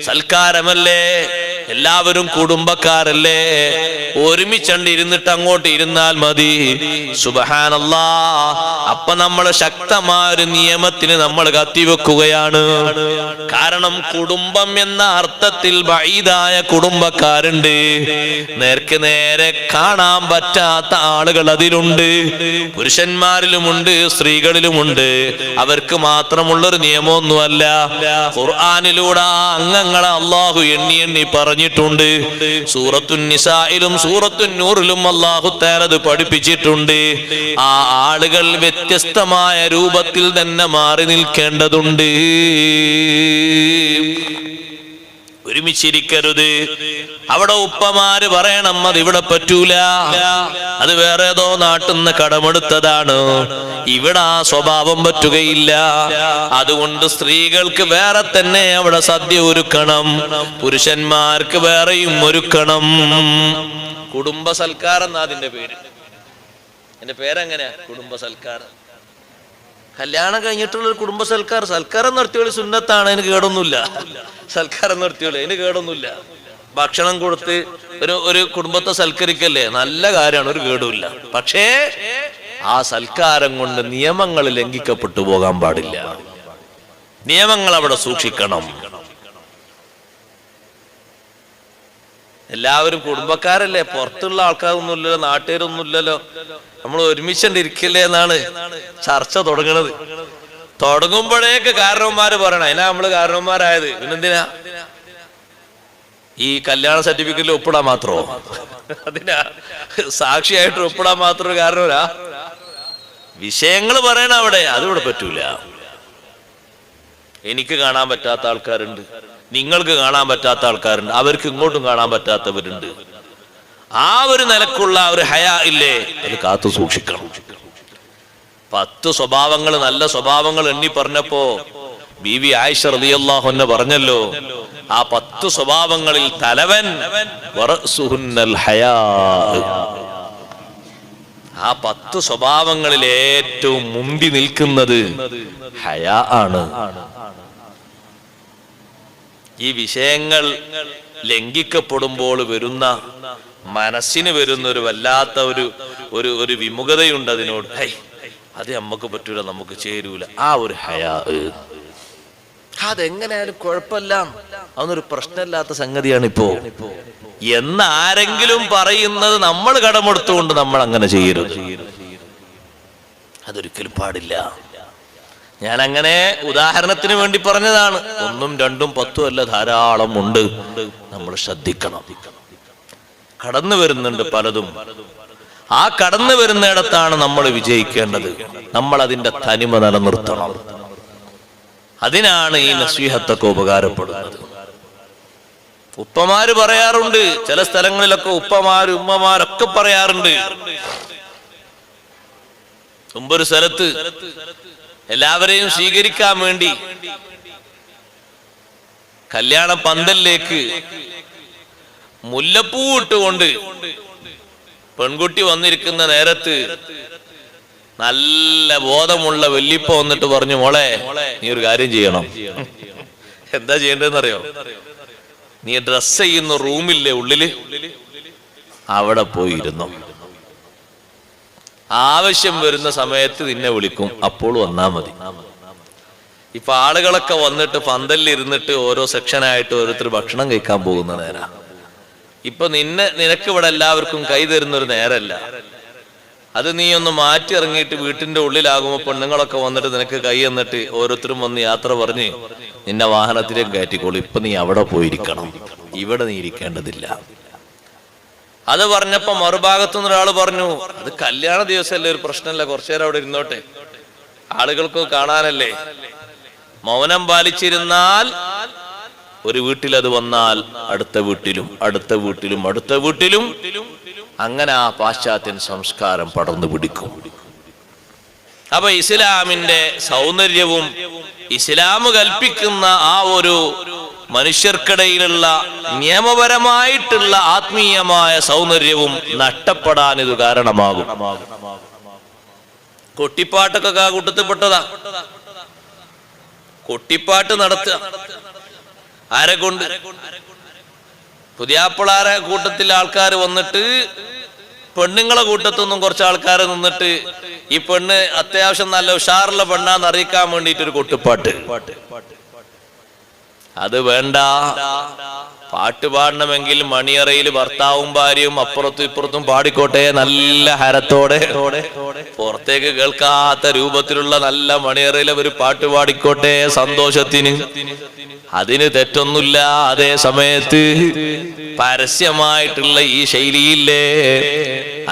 സൽക്കാരമല്ലേ, എല്ലാവരും കുടുംബക്കാരല്ലേ, ഒരുമിച്ചണ്ട് ഇരുന്നിട്ട് അങ്ങോട്ട് ഇരുന്നാൽ മതി. സുബ്ഹാനല്ലാഹ്. അപ്പൊ നമ്മൾ ശക്തമായ ഒരു നിയമത്തിന് നമ്മൾ കത്തിവെക്കുകയാണ്. കാരണം കുടുംബം എന്ന അർത്ഥത്തിൽ ബഈദായ കുടുംബക്കാരുണ്ട്, നേർക്ക് നേരെ കാണാൻ പറ്റാത്ത ആളുകൾ അതിലുണ്ട്. പുരുഷന്മാരിലുമുണ്ട്, സ്ത്രീകളിലുമുണ്ട്. അവർക്ക് മാത്രമുള്ളൊരു നിയമമൊന്നുമല്ല. ഖുർആനിലൂടെ ആ അംഗങ്ങളെ അല്ലാഹു എണ്ണി എണ്ണി പറഞ്ഞിട്ടുണ്ട്. സൂറത്തുൻ നിസായിലും സൂറത്തുൻ നൂറിലും അല്ലാഹു തആല അത് പഠിപ്പിച്ചിട്ടുണ്ട്. ആ ആളുകൾ വ്യത്യസ്തമായ രൂപത്തിൽ തന്നെ മാറി നിൽക്കേണ്ടതുണ്ട്. ഒരുമിച്ചിരിക്കരുത്. അവിടെ ഉപ്പമാര് പറയണം അത് ഇവിടെ പറ്റൂല, അത് വേറെ ഏതോ നാട്ടിൽ നിന്ന് കടമെടുത്തതാണ്, ഇവിടെ ആ സ്വഭാവം പറ്റുകയില്ല. അതുകൊണ്ട് സ്ത്രീകൾക്ക് വേറെ തന്നെ അവിടെ സദ്യ ഒരുക്കണം, പുരുഷന്മാർക്ക് വേറെയും ഒരുക്കണം. കുടുംബ സൽക്കാരം എന്നാ അതിന്റെ പേര്. എന്റെ പേരെങ്ങനെയാ? കുടുംബ സൽക്കാരം. കല്യാണം കഴിഞ്ഞിട്ടുള്ള ഒരു കുടുംബ സൽക്കാരം. സൽക്കാരം നടത്തിയോളി സുന്നത്താണ്, അതിന് കേടൊന്നുമില്ല. സൽക്കാരം നടത്തിയോളി അതിന് കേടൊന്നുമില്ല. ഭക്ഷണം കൊടുത്ത് ഒരു കുടുംബത്തെ സൽക്കരിക്കല്ലേ, നല്ല കാര്യമാണ്, ഒരു കേടുമില്ല. പക്ഷേ ആ സൽക്കാരം കൊണ്ട് നിയമങ്ങൾ ലംഘിക്കപ്പെട്ടു പോകാൻ പാടില്ല. നിയമങ്ങൾ അവിടെ സൂക്ഷിക്കണം. എല്ലാവരും കുടുംബക്കാരല്ലേ, പുറത്തുള്ള ആൾക്കാരൊന്നുമില്ലല്ലോ, നാട്ടുകാരൊന്നുമില്ലല്ലോ, നമ്മൾ ഒരുമിച്ചിരിക്കില്ലേ എന്നാണ് ചർച്ച തുടങ്ങണത്. തുടങ്ങുമ്പോഴേക്ക് കാരണവന്മാര് പറയണം, അതിനാ നമ്മള് കാരണവന്മാരായത്. പിന്നെന്തിനാ ഈ കല്യാണ സർട്ടിഫിക്കറ്റിൽ ഒപ്പിടാൻ മാത്രമോ? അതിനാ സാക്ഷിയായിട്ട് ഒപ്പിടാൻ മാത്രം കാരണവരാ? വിഷയങ്ങൾ പറയണ അവിടെ, അതിവിടെ പറ്റൂല. എനിക്ക് കാണാൻ പറ്റാത്ത ആൾക്കാരുണ്ട്, നിങ്ങൾക്ക് കാണാൻ പറ്റാത്ത ആൾക്കാരുണ്ട്, അവർക്ക് ഇങ്ങോട്ടും കാണാൻ പറ്റാത്തവരുണ്ട്. ആ ഒരു നിലക്കുള്ള ഒരു ഹയാ ഇല്ലേ, അത് കാത്തു സൂക്ഷിക്കണം. 10 സ്വഭാവങ്ങൾ, നല്ല സ്വഭാവങ്ങൾ എണ്ണി പറഞ്ഞപ്പോ ബീവി ആയിഷ റളിയല്ലാഹു അൻഹ പറഞ്ഞല്ലോ, ആ 10 സ്വഭാവങ്ങളിൽ തലവൻ വറസുഹുന്നൽ ഹയാ. ആ 10 സ്വഭാവങ്ങളിൽ ഏറ്റവും മുമ്പി നിൽക്കുന്നത് ഹയാ ആണ്. ഈ വിഷയങ്ങൾ ലംഘിക്കപ്പെടുമ്പോൾ വരുന്ന മനസ്സിന് വരുന്ന ഒരു വല്ലാത്ത ഒരു വിമുഖതയുണ്ട് അതിനോട്. അത് നമുക്ക് പറ്റൂല, നമുക്ക് ചേരൂല. ആ ഒരു ഹയാ, അതെങ്ങനെയായാലും കുഴപ്പമില്ല, അതൊന്നൊരു പ്രശ്നമില്ലാത്ത സംഗതിയാണ് ഇപ്പോ എന്ന് ആരെങ്കിലും പറയുന്നത് നമ്മൾ കടമെടുത്തുകൊണ്ട് നമ്മൾ അങ്ങനെ ചെയ്യരുത്. അതൊരിക്കലും പാടില്ല. ഞാൻ അങ്ങനെ ഉദാഹരണത്തിന് വേണ്ടി പറഞ്ഞതാണ്. 1ഉം 2ഉം 10ഉം അല്ല, ധാരാളം ഉണ്ട്. നമ്മൾ ശ്രദ്ധിക്കണം. കടന്നു വരുന്നുണ്ട് പലതും. ആ കടന്നു വരുന്നിടത്താണ് നമ്മൾ വിജയിക്കേണ്ടത്. നമ്മൾ അതിന്റെ തനിമ നിലനിർത്തണം. അതിനാണ് ഈ നസീഹത്തൊക്കെ ഉപകാരപ്പെടുന്നത്. ഉപ്പമാര് പറയാറുണ്ട്, ചില സ്ഥലങ്ങളിലൊക്കെ ഉപ്പമാര് ഉമ്മമാരൊക്കെ പറയാറുണ്ട്. മുമ്പൊരു സ്ഥലത്ത് എല്ലാവരെയും സ്വീകരിക്കാൻ വേണ്ടി കല്യാണ പന്തലിലേക്ക് മുല്ലപ്പൂ ഇട്ടുകൊണ്ട് പെൺകുട്ടി വന്നിരിക്കുന്ന നേരത്ത് നല്ല ബോധമുള്ള വല്യപ്പ വന്നിട്ട് പറഞ്ഞു, മോളെ നീ ഒരു കാര്യം ചെയ്യണം. എന്താ ചെയ്യേണ്ടതെന്നറിയോ? നീ ഡ്രസ് ചെയ്യുന്ന റൂമില്ലേ ഉള്ളില്, അവിടെ പോയിരുന്നു. ആവശ്യം വരുന്ന സമയത്ത് നിന്നെ വിളിക്കും, അപ്പോൾ വന്നാ മതി. ഇപ്പൊ ആളുകളൊക്കെ വന്നിട്ട് പന്തലിൽ ഇരുന്നിട്ട് ഓരോ സെക്ഷനായിട്ട് ഓരോരുത്തർ ഭക്ഷണം കഴിക്കാൻ പോകുന്ന നേരാ. ഇപ്പൊ നിനക്ക് ഇവിടെ എല്ലാവർക്കും കൈ തരുന്നൊരു നേരല്ല. അത് നീ ഒന്ന് മാറ്റി ഇറങ്ങിയിട്ട് വീട്ടിന്റെ ഉള്ളിലാകുമ്പോ പെണ്ണുങ്ങളൊക്കെ വന്നിട്ട് നിനക്ക് കൈ എന്നിട്ട് ഓരോരുത്തരും വന്ന് യാത്ര പറഞ്ഞ് നിന്നെ വാഹനത്തിലേക്ക് കയറ്റിക്കോളൂ. ഇപ്പൊ നീ അവിടെ പോയിരിക്കണം, ഇവിടെ നീ ഇരിക്കേണ്ടതില്ല. അത് പറഞ്ഞപ്പോ മറുഭാഗത്തുനിന്ന് ഒരാൾ പറഞ്ഞു, അത് കല്യാണ ദിവസമല്ലേ, ഒരു പ്രശ്നമല്ല, കുറച്ചുനേരം അവിടെ ഇരുന്നോട്ടെ, ആളുകൾക്ക് കാണാനല്ലേ. മൗനം പാലിച്ചിരുന്നാൽ ഒരു വീട്ടിൽ അത് വന്നാൽ അടുത്ത വീട്ടിലും അടുത്ത വീട്ടിലും അടുത്ത വീട്ടിലും അങ്ങനെ ആ പാശ്ചാത്യൻ സംസ്കാരം പടർന്നു പിടിക്കും. അപ്പൊ ഇസ്ലാമിന്റെ സൗന്ദര്യവും ഇസ്ലാം കൽപ്പിക്കുന്ന ആ ഒരു മനുഷ്യർക്കിടയിലുള്ള നിയമപരമായിട്ടുള്ള ആത്മീയമായ സൗന്ദര്യവും നഷ്ടപ്പെടാൻ ഇത് കാരണമാകും. കൊട്ടിപ്പാട്ടൊക്കെ ആ കൂട്ടത്തിൽപ്പെട്ടതാ. കൊട്ടിപ്പാട്ട് നടത്തുക, ആരെ കൊണ്ട്? പുതിയാപ്പിളാരെ കൂട്ടത്തിൽ ആൾക്കാർ വന്നിട്ട് പെണ്ണുങ്ങളെ കൂട്ടത്തൊന്നും കുറച്ച് ആൾക്കാർ നിന്നിട്ട് ഈ പെണ്ണ് അത്യാവശ്യം നല്ല ഉഷാറുള്ള പെണ്ണാന്ന് അറിയിക്കാൻ വേണ്ടിയിട്ടൊരു കൊട്ടുപാട്ട്. അത് വേണ്ട. പാട്ട് പാടണമെങ്കിൽ മണിയറയിൽ ഭർത്താവും ഭാര്യയും അപ്പുറത്തും ഇപ്പുറത്തും പാടിക്കോട്ടെ, നല്ല ഹരത്തോടെ, പുറത്തേക്ക് കേൾക്കാത്ത രൂപത്തിലുള്ള നല്ല മണിയറയിൽ ഒരു പാട്ട് പാടിക്കോട്ടെ സന്തോഷത്തിന്. അതിന് തെറ്റൊന്നുമില്ല. അതേ സമയത്ത് പരസ്യമായിട്ടുള്ള ഈ ശൈലിയില്ലേ,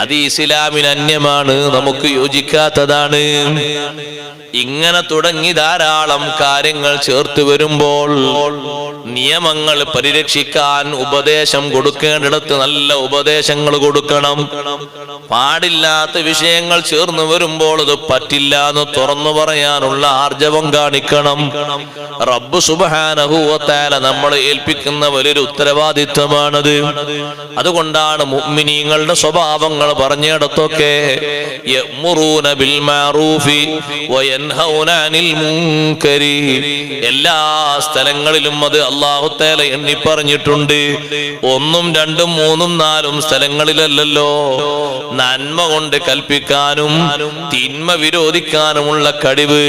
അത് ഇസ്ലാമിന് അന്യമാണ്, നമുക്ക് യോജിക്കാത്തതാണ്. ഇങ്ങനെ തുടങ്ങി ധാരാളം കാര്യങ്ങൾ ചേർത്ത് വരുമ്പോൾ നിയമങ്ങൾ പരിരക്ഷിക്കാൻ ഉപദേശം കൊടുക്കേണ്ടിടത്ത് നല്ല ഉപദേശങ്ങൾ കൊടുക്കണം. പാടില്ലാത്ത വിഷയങ്ങൾ ചേർന്ന് വരുമ്പോൾ അത് പറ്റില്ല എന്ന് തുറന്നു പറയാനുള്ള ആർജവം കാണിക്കണം. റബ്ബ് സുബ്ഹാനഹു വ തആല നമ്മളെ ഏൽപ്പിക്കുന്ന വലിയൊരു ഉത്തരവാദിത്വമാണത്. അതുകൊണ്ടാണ് മുഅ്മിനീങ്ങളുടെ സ്വഭാവങ്ങൾ പറഞ്ഞിടത്തൊക്കെ യഅ്മുറൂന ബിൽ മഅറൂഫി വയൻഹൗന അനിൽ മുൻകരി, എല്ലാ സ്ഥലങ്ങളിലും അത് അല്ലാഹു തആല എണ്ണി പറഞ്ഞിട്ടുണ്ട്. 1, 2, 3, 4 സ്ഥലങ്ങളിലല്ലല്ലോ. നന്മ കൊണ്ട് കൽപ്പിക്കാനും തിന്മ വിരോധിക്കാനുമുള്ള കഴിവ്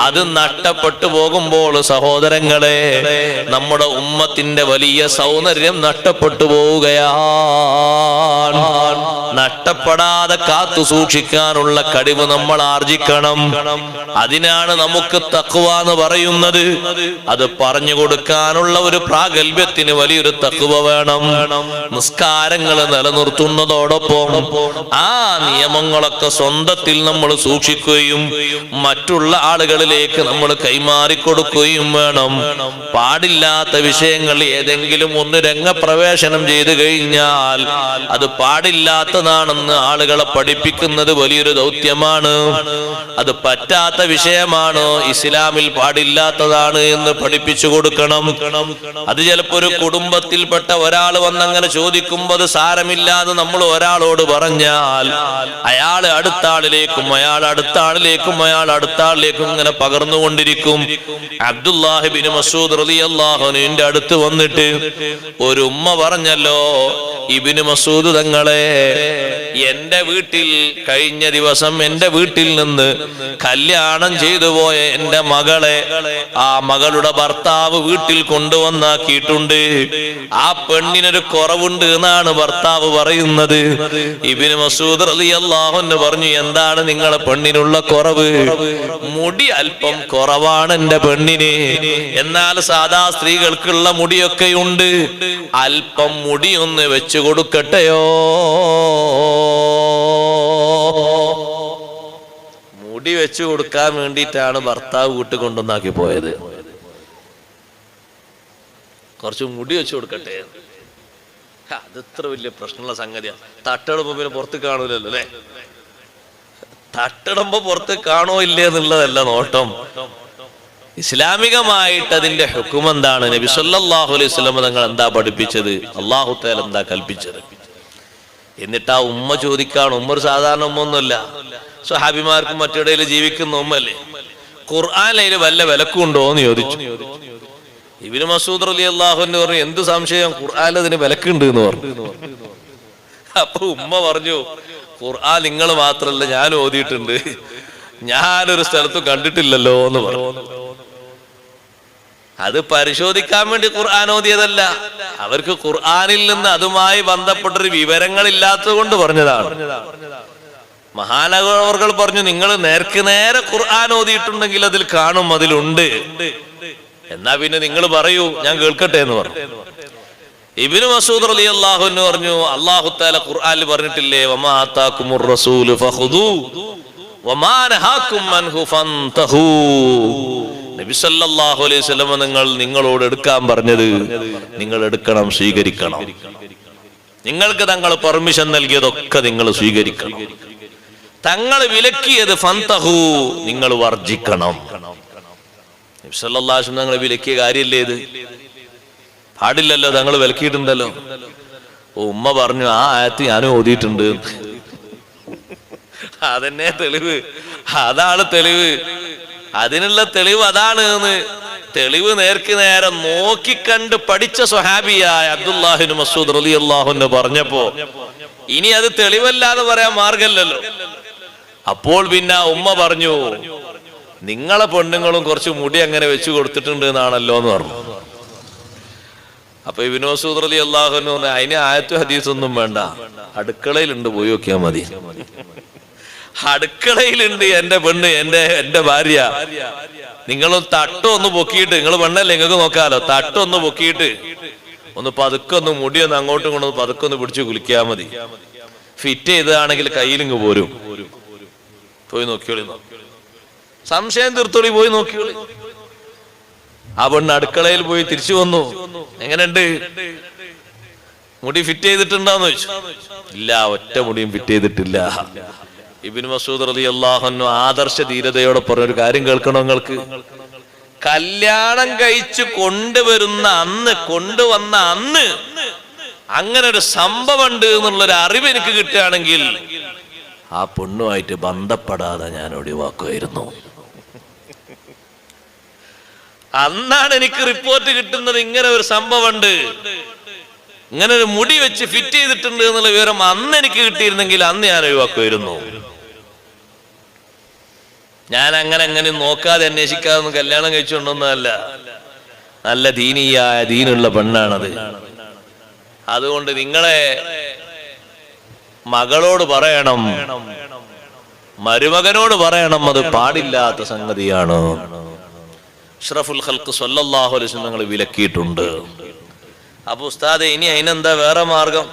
അത് നഷ്ടപ്പെട്ടു പോകുമ്പോൾ സഹോദരങ്ങളെ, നമ്മുടെ ഉമ്മത്തിന്റെ വലിയ സൗന്ദര്യം നഷ്ടപ്പെട്ടു പോവുകയാണ്. നഷ്ടപ്പെടാതെ കാത്തു സൂക്ഷിക്കാനുള്ള കഴിവ് നമ്മൾ ആർജിക്കണം. അതിനാണ് നമുക്ക് തഖ്വ എന്ന് പറയുന്നത്. അത് പറഞ്ഞു കൊടുക്കാനുള്ള ഒരു പ്രാഗൽഭ്യത്തിന് വലിയൊരു തഖ്വ വേണം. നിസ്കാരങ്ങൾ നിലനിർത്തുന്നതോടൊപ്പം ആ നിയമങ്ങളൊക്കെ സ്വന്തത്തിൽ നമ്മൾ സൂക്ഷിക്കുകയും മറ്റുള്ള ആളുകളിലേക്ക് നമ്മൾ കൈമാറി കൊടുക്കുകയും വേണം. പാടില്ലാത്ത വിഷയങ്ങൾ ഏതെങ്കിലും ഒന്ന് രംഗപ്രവേശനം ചെയ്തു കഴിഞ്ഞാൽ അത് പാടില്ലാത്തതാണെന്ന് ആളുകളെ പഠിപ്പിക്കുന്നത് വലിയൊരു ദൗത്യമാണ്. അത് പറ്റാത്ത വിഷയമാണ്, ഇസ്ലാമിൽ പാടില്ലാത്തതാണ് എന്ന് പഠിപ്പിച്ചു കൊടുക്കണം. അത് ചിലപ്പോ ഒരു കുടുംബത്തിൽപ്പെട്ട ഒരാൾ വന്നങ്ങനെ ചോദിക്കുമ്പോൾ അത് സാരമില്ലാന്ന് നമ്മൾ ഒരാളോട് പറഞ്ഞാൽ അയാൾ അടുത്ത ആളിലേക്കും അയാൾ അടുത്ത ആളിലേക്കും അയാൾ അടുത്ത ആളിലേക്കും ഇങ്ങനെ പകർന്നുകൊണ്ടിരിക്കും. അബ്ദുല്ലാഹി ബിൻ മസ്ഊദ് റളിയല്ലാഹു അൻഹുവിന്റെ അടുത്ത് വന്നിട്ട് ഒരു ഉമ്മ പറഞ്ഞല്ലോ, ഇബ്നു മസ്ഊദ് തങ്ങളെ, എന്റെ വീട്ടിൽ കഴിഞ്ഞ ദിവസം എന്റെ വീട്ടിൽ നിന്ന് കല്യാണം ചെയ്തു പോയ എന്റെ മകളെ ആ മകളുടെ ഭർത്താവ് വീട്ടിൽ കൊണ്ടുവന്നാക്കിയിട്ടുണ്ട്. ആ പെണ്ണിനൊരു കുറവുണ്ട് എന്നാണ് ഭർത്താവ് പറയുന്നത്. ഇബ്നു മസ്ഊദ് റളിയല്ലാഹു അൻഹു പറഞ്ഞു, എന്താണ് നിങ്ങളെ പെണ്ണിനുള്ള കുറവ്? മുടി അല്പം കുറവാണ് എന്റെ പെണ്ണിന്. എന്നാൽ സാധാ സ്ത്രീകൾക്കുള്ള മുടിയൊക്കെയുണ്ട്. അല്പം മുടി ഒന്ന് വെച്ചു കൊടുക്കട്ടെയോ? മുടി വെച്ചു കൊടുക്കാൻ വേണ്ടിയിട്ടാണ് ഭർത്താവ് വീട്ടിൽ കൊണ്ടുവന്നാക്കി പോയത്. കുറച്ച് മുടി വെച്ചു കൊടുക്കട്ടെ. അതിത്ര വലിയ പ്രശ്നമുള്ള സംഗതിയാ. തട്ടിടുമ്പോ പിന്നെ പുറത്ത് കാണൂലല്ലോ അല്ലെ? തട്ടിടുമ്പോ പുറത്ത് കാണോ ഇല്ലേ എന്നുള്ളതല്ല നോട്ടം. ഇസ്ലാമികമായിട്ട് അതിന്റെ ഹുക്ം എന്താണ്? നബി സല്ലല്ലാഹു അലൈഹി വസല്ലം തങ്ങൾ എന്താ പഠിപ്പിച്ചത്? അല്ലാഹു തആല എന്താ കൽപ്പിച്ചത്? എന്നിട്ട് ആ ഉമ്മ ചോദിക്കാണ്. ഉമ്മ ഒരു സാധാരണ ഉമ്മ ഒന്നുമല്ല, സ്വഹാബിമാർക്കും മറ്റിടയിൽ ജീവിക്കുന്ന ഉമ്മല്ലേ. ഖുർആനിൽ വല്ല വിലക്കുണ്ടോ എന്ന് ചോദിച്ചു. ഇബ്നു മസ്ഊദ് റളിയല്ലാഹു അൻഹു പറഞ്ഞു, എന്ത് സംശയം, ഖുർആനിൽ അതിന് വിലക്കുണ്ട് എന്ന് പറഞ്ഞു. അപ്പൊ ഉമ്മ പറഞ്ഞു, ഖുർആൻ നിങ്ങൾ മാത്രല്ല ഞാൻ ഓതിയിട്ടുണ്ട്, ഞാനൊരു സ്ഥലത്തും കണ്ടിട്ടില്ലല്ലോ എന്ന് പറഞ്ഞു. അത് പരിശോധിക്കാൻ വേണ്ടി ഖുർആൻ ഓതിയതല്ല, അവർക്ക് ഖുർആനിൽ നിന്ന് അതുമായി ബന്ധപ്പെട്ടൊരു വിവരങ്ങളില്ലാത്തത് കൊണ്ട് പറഞ്ഞതാണ്. മഹാനഗർ പറഞ്ഞു, നിങ്ങൾ നേർക്ക് നേരെ ഖുർആൻ ഓതിയിട്ടുണ്ടെങ്കിൽ അതിൽ കാണും, അതിലുണ്ട്. എന്നാ പിന്നെ നിങ്ങൾ പറയൂ, ഞാൻ കേൾക്കട്ടെ എന്ന് പറഞ്ഞു. ഇബ്നു മസ്ഊദ് റളിയല്ലാഹു അൻഹു പറഞ്ഞു, അല്ലാഹു തആല ഖുർആനിൽ പറഞ്ഞിട്ടില്ലേ, വമാ ആതാകുമുർ റസൂലു ഫഖുദൂ വമാ നഹാകും അൻഹു ഫൻതഹൂ. നബി സല്ലല്ലാഹു അലൈഹി വസല്ലം നിങ്ങളോട് എടുക്കാൻ പറഞ്ഞത് നിങ്ങൾ എടുക്കണം, സ്വീകരിക്കണം. നിങ്ങൾക്ക് തങ്ങൾ പെർമിഷൻ നൽകിയതൊക്കെ നിങ്ങൾ സ്വീകരിക്കണം. തങ്ങൾ വിലക്കിയത് ഫൻതഹൂ, നിങ്ങൾ വർജിക്കണം. നബി സല്ലല്ലാഹു അലൈഹി വസല്ലം തങ്ങൾ വിലക്കിയ കാര്യമല്ലേ ഇത്? പാടില്ലല്ലോ, തങ്ങൾ വിലക്കിയിട്ടുണ്ടല്ലോ. ഉമ്മ പറഞ്ഞു, ആ ആയത്ത് ഞാനും ഓതിയിട്ടുണ്ട്. അതന്നെ തെളിവ്, അതാണ് തെളിവ്, അതിനുള്ള തെളിവ് അതാണ് എന്ന് തെളിവ് നേർക്ക് നേരെ നോക്കിക്കണ്ട് പഠിച്ച സ്വഹാബിയായ അബ്ദുല്ലാഹിബ്നു മസ്ഊദ് റളിയല്ലാഹു അൻഹു പറഞ്ഞപ്പോ ഇനി അത് തെളിവല്ലാതെ പറയാൻ മാർഗമില്ലല്ലോ. അപ്പോൾ പിന്നെ ഉമ്മ പറഞ്ഞു, നിങ്ങളെ പെണ്ണുങ്ങളും കുറച്ച് മുടി അങ്ങനെ വെച്ചു കൊടുത്തിട്ടുണ്ട് എന്നാണല്ലോ എന്ന് പറഞ്ഞു. അപ്പൊ ഇബ്നു മസ്ഊദ് റളിയല്ലാഹു അൻഹു പറഞ്ഞു, അതിന് ആയത്തും ഹദീസൊന്നും വേണ്ട, അടുക്കളയിലുണ്ട്, പോയി നോക്കിയാൽ മതി. അടുക്കളയിലുണ്ട് എന്റെ പെണ്ണ്, എന്റെ ഭാര്യ. നിങ്ങളൊന്ന് തട്ടൊന്ന് പൊക്കിയിട്ട്, നിങ്ങൾ പെണ്ണല്ലേ നിങ്ങൾക്ക് നോക്കാലോ, തട്ടൊന്ന് പൊക്കിയിട്ട് ഒന്ന് പതുക്കെ ഒന്ന് മുടിയൊന്ന് അങ്ങോട്ടും കൊണ്ടൊന്ന് പതുക്കെ ഒന്ന് പിടിച്ച് കുലിക്കാൽ മതി. ഫിറ്റ് ചെയ്തതാണെങ്കിൽ കയ്യിലിങ്ങ് പോരും. പോയി നോക്കിയോളി, സംശയം തീർത്തോളി, പോയി നോക്കിയോളി. ആ പെണ്ണ് അടുക്കളയിൽ പോയി തിരിച്ചു വന്നു. എങ്ങനെയുണ്ട്, മുടി ഫിറ്റ് ചെയ്തിട്ടുണ്ടോന്ന് ചോദിച്ചു. ഇല്ല, ഒറ്റ മുടിയും ഫിറ്റ് ചെയ്തിട്ടില്ല. ഇബ്നു മസ്ഊദ് റളിയല്ലാഹു അൻഹു ആദർശ ധീരതയോടെ പറഞ്ഞൊരു കാര്യം കേൾക്കണോ നിങ്ങൾക്ക്? കല്യാണം കഴിച്ചു കൊണ്ടുവന്ന അന്ന് അങ്ങനെ ഒരു സംഭവം ഉണ്ട് എന്നുള്ളൊരു അറിവ് എനിക്ക് കിട്ടുകയാണെങ്കിൽ ആ പെണ്ണുമായിട്ട് ബന്ധപ്പെടാതെ ഞാൻ ഒഴിവാക്കുമായിരുന്നു. അന്നാണ് എനിക്ക് റിപ്പോർട്ട് കിട്ടുന്നത്, ഇങ്ങനെ ഒരു സംഭവം ഉണ്ട്, ഇങ്ങനെ ഒരു മുടി വെച്ച് ഫിറ്റ് ചെയ്തിട്ടുണ്ട് എന്നുള്ള വിവരം അന്ന് എനിക്ക് കിട്ടിയിരുന്നെങ്കിൽ അന്ന് ഞാൻ ഒഴിവാക്കുമായിരുന്നു. ഞാൻ അങ്ങനെ നോക്കാതെ അന്വേഷിക്കാതെ ഒന്നും കല്യാണം കഴിച്ചുകൊണ്ടൊന്നുമല്ല. നല്ല ദീനുള്ള പെണ്ണാണത്. അതുകൊണ്ട് നിങ്ങളെ മകളോട് പറയണം, മരുമകനോട് പറയണം, അത് പാടില്ലാത്ത സംഗതിയാണ്. അഷ്റഫുൽ ഖൽഖ് സ്വല്ലല്ലാഹു അലൈഹി വസല്ലം ഞങ്ങൾ വിലക്കിയിട്ടുണ്ട്. അപ്പൊ ഉസ്താദെ, ഇനി അതിനെന്താ വേറെ മാർഗം?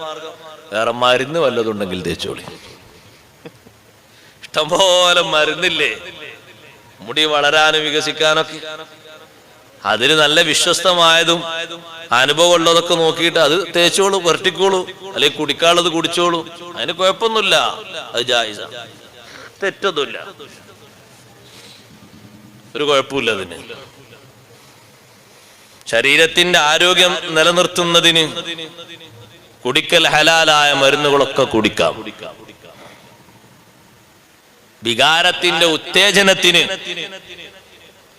വേറെ മരുന്ന് വല്ലതുണ്ടെങ്കിൽ തേച്ചോളി. ഇഷ്ടംപോലെ മരുന്നില്ലേ മുടി വളരാനും വികസിക്കാനൊക്കെ. അതിന് നല്ല വിശ്വസ്തമായതും അനുഭവമുള്ളതൊക്കെ നോക്കിയിട്ട് അത് തേച്ചോളൂ, പുരട്ടിക്കോളൂ, അല്ലെങ്കിൽ കുടിക്കാനുള്ളത് കുടിച്ചോളൂ. അതിന് കുഴപ്പമൊന്നുമില്ല, അത് ജായിസ, തെറ്റൊന്നുമില്ല, ഒരു കുഴപ്പമില്ല. അതിന് ശരീരത്തിന്റെ ആരോഗ്യം നിലനിർത്തുന്നതിന് കുടിക്കൽ ഹലാലായ മരുന്നുകളൊക്കെ കുടിക്കാം. വികാരത്തിന്റെ ഉത്തേജനത്തിന്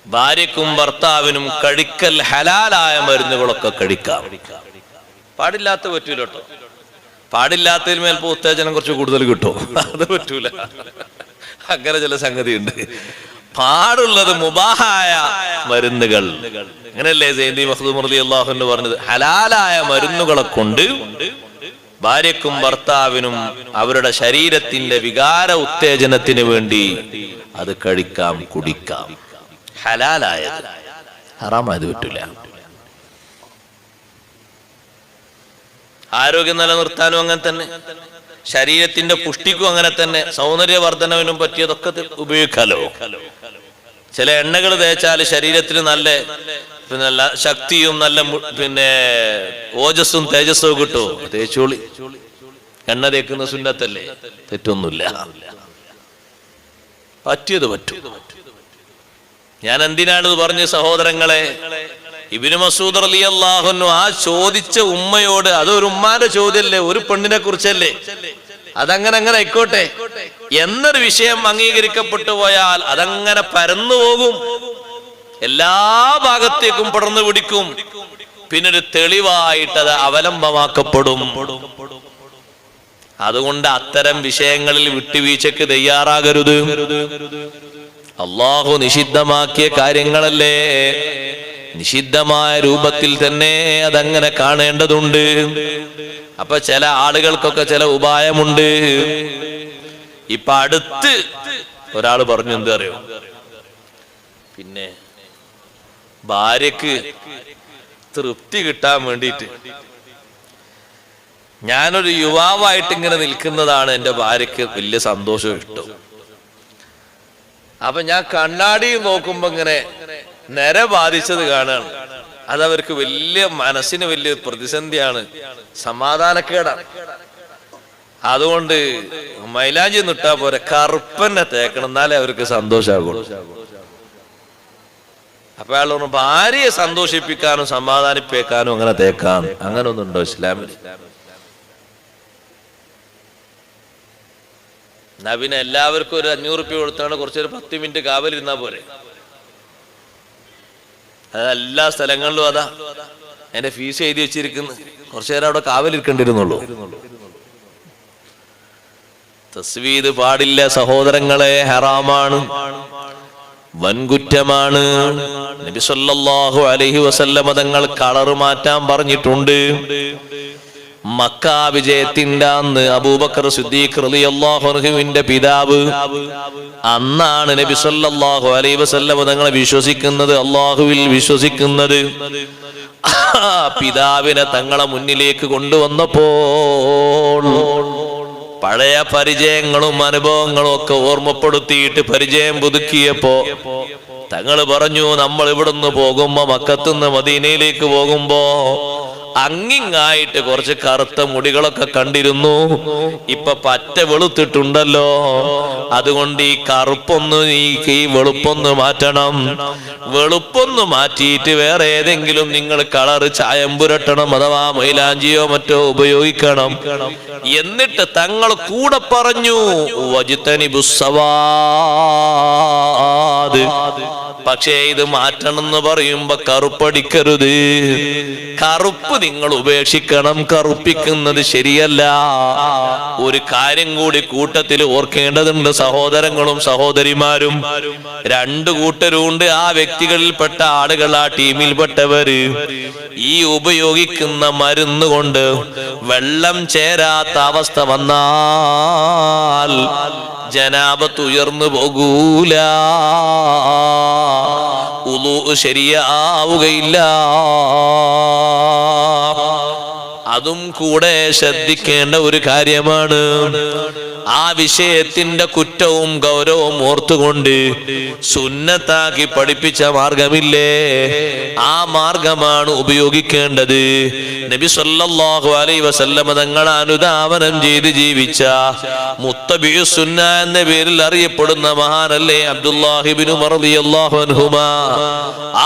ഭാര്യക്കും ഭർത്താവിനും കഴിക്കൽ ഹലാലായ മരുന്നുകളൊക്കെ കഴിക്കാം. പാടില്ലാത്ത പറ്റൂല കേട്ടോ. പാടില്ലാത്തതിൽ മേൽപ്പോ ഉത്തേജനം കുറച്ച് കൂടുതൽ കിട്ടും, അത് പറ്റൂല. അങ്ങനെ ചില സംഗതിയുണ്ട്. പാടുള്ളത് മുബാഹായ മരുന്നുകൾ. അങ്ങനെയല്ലേ സൈദി മഖ്ദൂം റളിയല്ലാഹു അൻഹു പറഞ്ഞത്, ഹലാലായ മരുന്നുകളെ കൊണ്ട് ഭാര്യക്കും ഭർത്താവിനും അവരുടെ ശരീരത്തിന്റെ വികാര ഉത്തേജനത്തിന് വേണ്ടി അത് കഴിക്കാം, കുടിക്കാം. ഹലാലായത്, ഹറാമായത് പറ്റൂല. ആരോഗ്യം നിലനിർത്താനും അങ്ങനെ തന്നെ, ശരീരത്തിന്റെ പുഷ്ടിക്കും അങ്ങനെ തന്നെ, സൗന്ദര്യവർദ്ധനവിനും പറ്റിയതൊക്കെ ഉപയോഗിക്കാലോ. ചില എണ്ണകൾ തേച്ചാൽ ശരീരത്തിന് നല്ല ശക്തിയും നല്ല ഓജസ്സും തേജസ്സും കിട്ടും. തേച്ചോളി, എണ്ണ തേക്കുന്ന സുന്നത്തല്ലേ, തെറ്റൊന്നുമില്ല, പറ്റിയത് പറ്റും. ഞാൻ എന്തിനാണിത് പറഞ്ഞ സഹോദരങ്ങളെ? ഇബ്നു മസ്ഊദ് റളിയല്ലാഹു അൻഹു ആ ചോദിച്ച ഉമ്മയോട്, അതൊരു ഉമ്മാന്റെ ചോദ്യമല്ലേ, ഒരു പെണ്ണിനെ കുറിച്ചല്ലേ, അതങ്ങനെ ആയിക്കോട്ടെ എന്നൊരു വിഷയം അംഗീകരിക്കപ്പെട്ടു പോയാൽ അതങ്ങനെ പരന്നു പോകും, എല്ലാ ഭാഗത്തേക്കും പടർന്നു പിടിക്കും. പിന്നൊരു തെളിവായിട്ട് അത് അവലംബമാക്കപ്പെടും. അതുകൊണ്ട് അത്തരം വിഷയങ്ങളിൽ വിട്ടുവീഴ്ചക്ക് തയ്യാറാകരുത്. അല്ലാഹു നിഷിദ്ധമാക്കിയ കാര്യങ്ങളല്ലേ, നിഷിദ്ധമായ രൂപത്തിൽ തന്നെ അതങ്ങനെ കാണേണ്ടതുണ്ട്. അപ്പൊ ചില ആളുകൾക്കൊക്കെ ചില ഉപായമുണ്ട്. ഇപ്പൊ അടുത്ത് ഒരാൾ പറഞ്ഞു, എന്താ അറിയോ, പിന്നെ ഭാര്യക്ക് തൃപ്തി കിട്ടാൻ വേണ്ടിയിട്ട് ഞാനൊരു യുവാവായിട്ട് ഇങ്ങനെ നിൽക്കുന്നതാണ് എന്റെ ഭാര്യക്ക് വലിയ സന്തോഷവും ഇഷ്ടം. അപ്പൊ ഞാൻ കണ്ണാടി നോക്കുമ്പോ ഇങ്ങനെ നിര ബാധിച്ചത് കാണാണ്. അതവർക്ക് വലിയ മനസ്സിന് വലിയ പ്രതിസന്ധിയാണ്, സമാധാനക്കേടാണ്. അതുകൊണ്ട് മൈലാഞ്ചി നിട്ടാ പോരെ, കറുപ്പന്നെ തേക്കണം, എന്നാലേ അവർക്ക് സന്തോഷമാകുള്ളൂ. അപ്പൊ അയാൾ പറഞ്ഞു, ഭാര്യയെ സന്തോഷിപ്പിക്കാനും സമാധാനിപ്പിക്കാനും അങ്ങനെ തേക്കാം, അങ്ങനെ ഒന്നുണ്ടോ ഇസ്ലാമിൽ? എന്നാ പിന്നെ എല്ലാവർക്കും ഒരു 500 രൂപ കൊടുത്താണ് കുറച്ചൊരു 10 മിനിറ്റ് കാവലിരുന്നാ പോരെ. അത് എല്ലാ സ്ഥലങ്ങളിലും അതാ എന്റെ ഫീസ് എഴുതി വെച്ചിരിക്കുന്നു. കുറച്ചു നേരം അവിടെ കാവലിരിക്കേണ്ടിരുന്നുള്ളൂ. തസ്വീദ് പാടില്ല സഹോദരങ്ങളെ, ഹറാമാണ്, വൻകുറ്റമാണ്. നബി സല്ലല്ലാഹു അലൈഹി വസല്ലമ തങ്ങൾ കളർ മാറ്റാൻ പറഞ്ഞിട്ടുണ്ട്. മക്ക വിജയത്തിന്റെ അന്ന് അബൂബക്കർ സിദ്ദീഖ് റളിയല്ലാഹു അൻഹുവിന്റെ പിതാവ്, അന്നാണ് നബി സല്ലല്ലാഹു അലൈഹി വസല്ലമ തങ്ങളെ വിശ്വസിക്കുന്നത്, അല്ലാഹുവിൽ വിശ്വസിക്കുന്നത്. പിതാവിനെ തങ്ങളെ മുന്നിലേക്ക് കൊണ്ടുവന്നപ്പോൾ പഴയ പരിചയങ്ങളും അനുഭവങ്ങളും ഒക്കെ ഓർമ്മപ്പെടുത്തിയിട്ട് പരിചയം പുതുക്കിയപ്പോ തങ്ങള് പറഞ്ഞു, നമ്മൾ ഇവിടുന്ന് പോകുമ്പോ, മക്കത്തുനിന്ന് മദീനയിലേക്ക് പോകുമ്പോ അങ്ങിങ്ങായിട്ട് കുറച്ച് കറുത്ത മുടികളൊക്കെ കണ്ടിരുന്നു. ഇപ്പൊ പറ്റ വെളുത്തിട്ടുണ്ടല്ലോ, അതുകൊണ്ട് ഈ കറുപ്പൊന്ന് ഈ വെളുപ്പൊന്ന് മാറ്റണം. വെളുപ്പൊന്ന് മാറ്റിയിട്ട് വേറെ ഏതെങ്കിലും നിങ്ങൾ കളർ ചായം പുരട്ടണം, അഥവാ മൈലാഞ്ചിയോ മറ്റോ ഉപയോഗിക്കണം. എന്നിട്ട് തങ്ങൾ കൂടെ പറഞ്ഞു, വജ്തനിബുസ്സവാദ്, പക്ഷേ ഇത് മാറ്റണം എന്ന് പറയുമ്പോ കറുപ്പടിക്കരുത്, കറുപ്പ് നിങ്ങൾ ഉപേക്ഷിക്കണം, കറുപ്പിക്കുന്നത് ശരിയല്ല. ഒരു കാര്യം കൂടി കൂട്ടത്തിൽ ഓർക്കേണ്ടതുണ്ട് സഹോദരങ്ങളും സഹോദരിമാരും. രണ്ടു കൂട്ടരുണ്ട്. ആ വ്യക്തികളിൽപ്പെട്ട ആളുകൾ, ആ ടീമിൽപ്പെട്ടവര് ഈ ഉപയോഗിക്കുന്ന മരുന്ന് കൊണ്ട് വെള്ളം ചേരാത്ത അവസ്ഥ വന്നാൽ ജനാബത്ത് ഉയർന്നു പോകൂല, ഉളൂ ശരിയാവുകയില്ല. അതും കൂടെ ശ്രദ്ധിക്കേണ്ട ഒരു കാര്യമാണ്. ആ വിഷയത്തിന്റെ കുറ്റവും ഗൗരവവും ഓർത്തുകൊണ്ട് സുന്നത്താക്കി പഠിപ്പിച്ച മാർഗമില്ലേ, ആ മാർഗമാണ് ഉപയോഗിക്കേണ്ടത്. നബി സല്ലല്ലാഹു അലൈഹി വസല്ലമ തങ്ങൾ അനുധാവനം ചെയ്ത് ജീവിച്ച മുത്തബിഉ സുന്ന എന്ന പേരിൽ അറിയപ്പെടുന്ന മഹാനല്ലേ അബ്ദുല്ലാഹി ഇബ്നു ഉമർ റളിയല്ലാഹു അൻഹുമാ.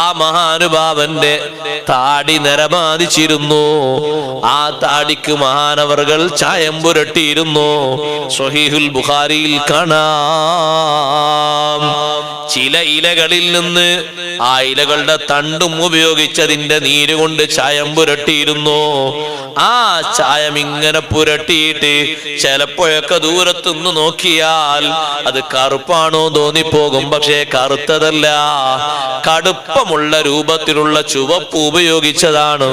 ആ മഹാനുഭാവന്റെ താടി നരമാദിച്ചിരുന്നു. ആ താടിക്ക് മഹാനവറുകൾ ചായം പുരട്ടിയിരുന്നു. സ്വഹീഹുൽ ബുഖാരിയിൽ കാണാം. ചില ഇലകളിൽ നിന്ന് ആ ഇലകളുടെ തണ്ടും ഉപയോഗിച്ചതിന്റെ നീര് കൊണ്ട് ചായം പുരട്ടിയിരുന്നു. ആ ചായം ഇങ്ങനെ പുരട്ടിയിട്ട് ചിലപ്പോഴൊക്കെ ദൂരത്തുനിന്ന് നോക്കിയാൽ അത് കറുപ്പാണോ തോന്നിപ്പോകും. പക്ഷേ കറുത്തതല്ല, കടുപ്പമുള്ള രൂപത്തിലുള്ള ചുവപ്പ് ഉപയോഗിച്ചതാണ്.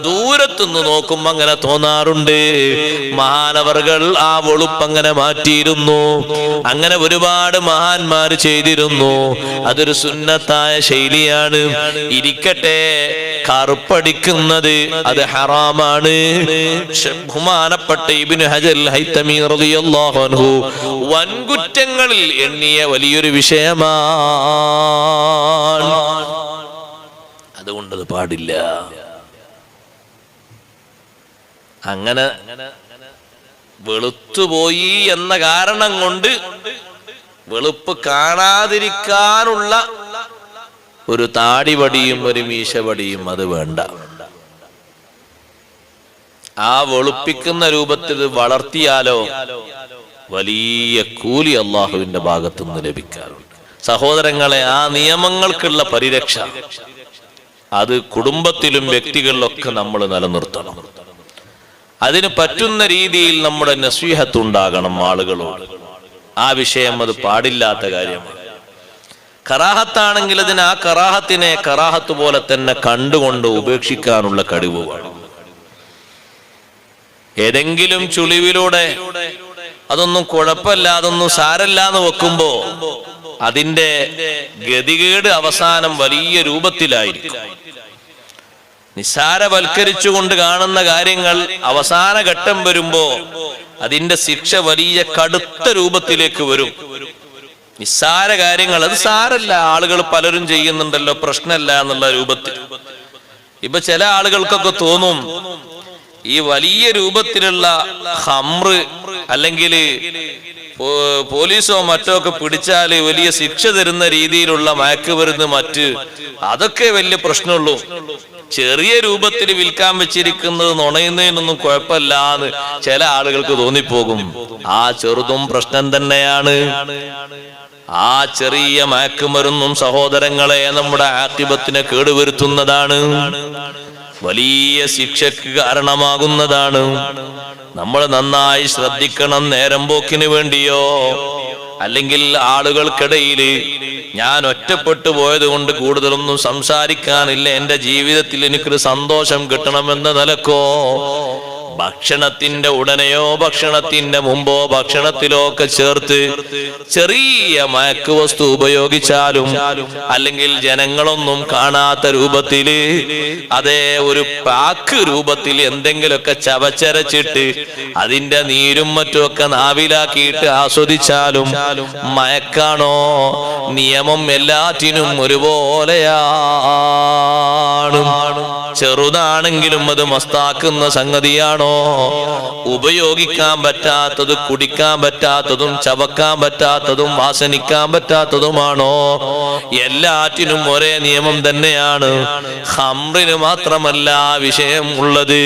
ദൂരത്തുനിന്ന് നോക്കുമ്പോ അങ്ങനെ തോന്നാറുണ്ട്. മഹാനവറുകൾ ആ വെളുപ്പ് അങ്ങനെ മാറ്റിയിരുന്നു. അങ്ങനെ ഒരുപാട് മഹാന്മാര് ചെയ്തിരുന്നു. അതൊരു സുന്നത്തായ ശൈലിയാണ്. ഇരിക്കട്ടെ, കറുപ്പടിക്കുന്നത് അത് ഹറാമാണ്. ബഹുമാനപ്പെട്ട ഇബ്നു ഹജർ ഹൈതമി റളിയല്ലാഹു അൻഹു വൻകുറ്റങ്ങളിൽ എണ്ണിയ വലിയൊരു വിഷയമാണ്. അതുകൊണ്ടത് പാടില്ല. അങ്ങനെ വെളുത്തുപോയി എന്ന കാരണം കൊണ്ട് വെളുപ്പ് കാണാതിരിക്കാനുള്ള ഒരു താടിവടിയും ഒരു മീശവടിയും അത് വേണ്ട. ആ വെളുപ്പിക്കുന്ന രൂപത്തിൽ വളർത്തിയാലോ വലിയ കൂലി അള്ളാഹുവിന്റെ ഭാഗത്തുനിന്ന് ലഭിക്കാറുണ്ട്. സഹോദരങ്ങളെ, ആ നിയമങ്ങൾക്കുള്ള പരിരക്ഷ അത് കുടുംബത്തിലും വ്യക്തികളിലൊക്കെ നമ്മൾ നിലനിർത്തണം. അതിന് പറ്റുന്ന രീതിയിൽ നമ്മുടെ നസീഹത്ത് ഉണ്ടാകണം ആളുകളോട്. ആ വിഷയം അത് പാടില്ലാത്ത കാര്യമാണ്. കറാഹത്താണെങ്കിൽ അതിന് ആ കറാഹത്തിനെ കറാഹത്ത് പോലെ തന്നെ കണ്ടുകൊണ്ട് ഉപേക്ഷിക്കാനുള്ള കഴിവ് വേണം. ഏതെങ്കിലും ചുളിവിലൂടെ അതൊന്നും കുഴപ്പമില്ല, അതൊന്നും സാരല്ല എന്ന് വെക്കുമ്പോ അതിന്റെ ഗതികേട് അവസാനം വലിയ രൂപത്തിലായിരിക്കും. നിസ്സാരവൽക്കരിച്ചുകൊണ്ട് കാണുന്ന കാര്യങ്ങൾ അവസാന ഘട്ടം വരുമ്പോ അതിന്റെ ശിക്ഷ വലിയ കടുത്ത രൂപത്തിലേക്ക് വരും. നിസ്സാര കാര്യങ്ങൾ അത് സാരല്ല, ആളുകൾ പലരും ചെയ്യുന്നുണ്ടല്ലോ, പ്രശ്നമല്ല എന്നുള്ള രൂപത്തിൽ. ഇപ്പൊ ചില ആളുകൾക്കൊക്കെ തോന്നും ഈ വലിയ രൂപത്തിലുള്ള ഖംറ് അല്ലെങ്കിൽ പോലീസോ മറ്റോ ഒക്കെ പിടിച്ചാല് വലിയ ശിക്ഷ തരുന്ന രീതിയിലുള്ള മയക്കുമരുന്ന് മറ്റ് അതൊക്കെ വലിയ പ്രശ്നമുള്ളൂ. ചെറിയ രൂപത്തിൽ വിൽക്കാൻ വെച്ചിരിക്കുന്നത് നുണയുന്നതിനൊന്നും കുഴപ്പമില്ല എന്ന് ചില ആളുകൾക്ക് തോന്നിപ്പോകും. ആ ചെറുതും പ്രശ്നം തന്നെയാണ്. ആ ചെറിയ മയക്കുമരുന്നും സഹോദരങ്ങളെ നമ്മുടെ ആഖിബത്തിനെ കേടുവരുത്തുന്നതാണ്, വലിയ ശിക്ഷയ്ക്ക് കാരണമാകുന്നതാണ്. നമ്മൾ നന്നായി ശ്രദ്ധിക്കണം. നേരം പോക്കിന് വേണ്ടിയോ അല്ലെങ്കിൽ ആളുകൾക്കിടയിൽ ഞാൻ ഒറ്റപ്പെട്ടു പോയത് കൊണ്ട് കൂടുതലൊന്നും സംസാരിക്കാനില്ല, എൻ്റെ ജീവിതത്തിൽ എനിക്കൊരു സന്തോഷം കിട്ടണമെന്ന നിലക്കോ ഭക്ഷണത്തിന്റെ ഉടനെയോ ഭക്ഷണത്തിന്റെ മുമ്പോ ഭക്ഷണത്തിലോ ഒക്കെ ചേർത്ത് ചെറിയ മയക്കുവസ്തു ഉപയോഗിച്ചാലും അല്ലെങ്കിൽ ജനങ്ങളൊന്നും കാണാത്ത രൂപത്തില് അതേ ഒരു പാക്ക് രൂപത്തിൽ എന്തെങ്കിലുമൊക്കെ ചവച്ചരച്ചിട്ട് അതിന്റെ നീരും മറ്റുമൊക്കെ നാവിലാക്കിയിട്ട് ആസ്വദിച്ചാലും മയക്കാണോ? നിയമം എല്ലാറ്റിനും ഒരുപോലെയാണ്. ചെറുതാണെങ്കിലും അത് മസ്താക്കുന്ന സംഗതിയാണോ? ഉപയോഗിക്കാൻ പറ്റാത്തത്, കുടിക്കാൻ പറ്റാത്തതും ചവക്കാൻ പറ്റാത്തതും വാസനിക്കാൻ പറ്റാത്തതുമാണോ? എല്ലാറ്റിനും ഒരേ നിയമം തന്നെയാണ്. ഖംറിന് മാത്രമല്ല വിഷയം ഉള്ളത്.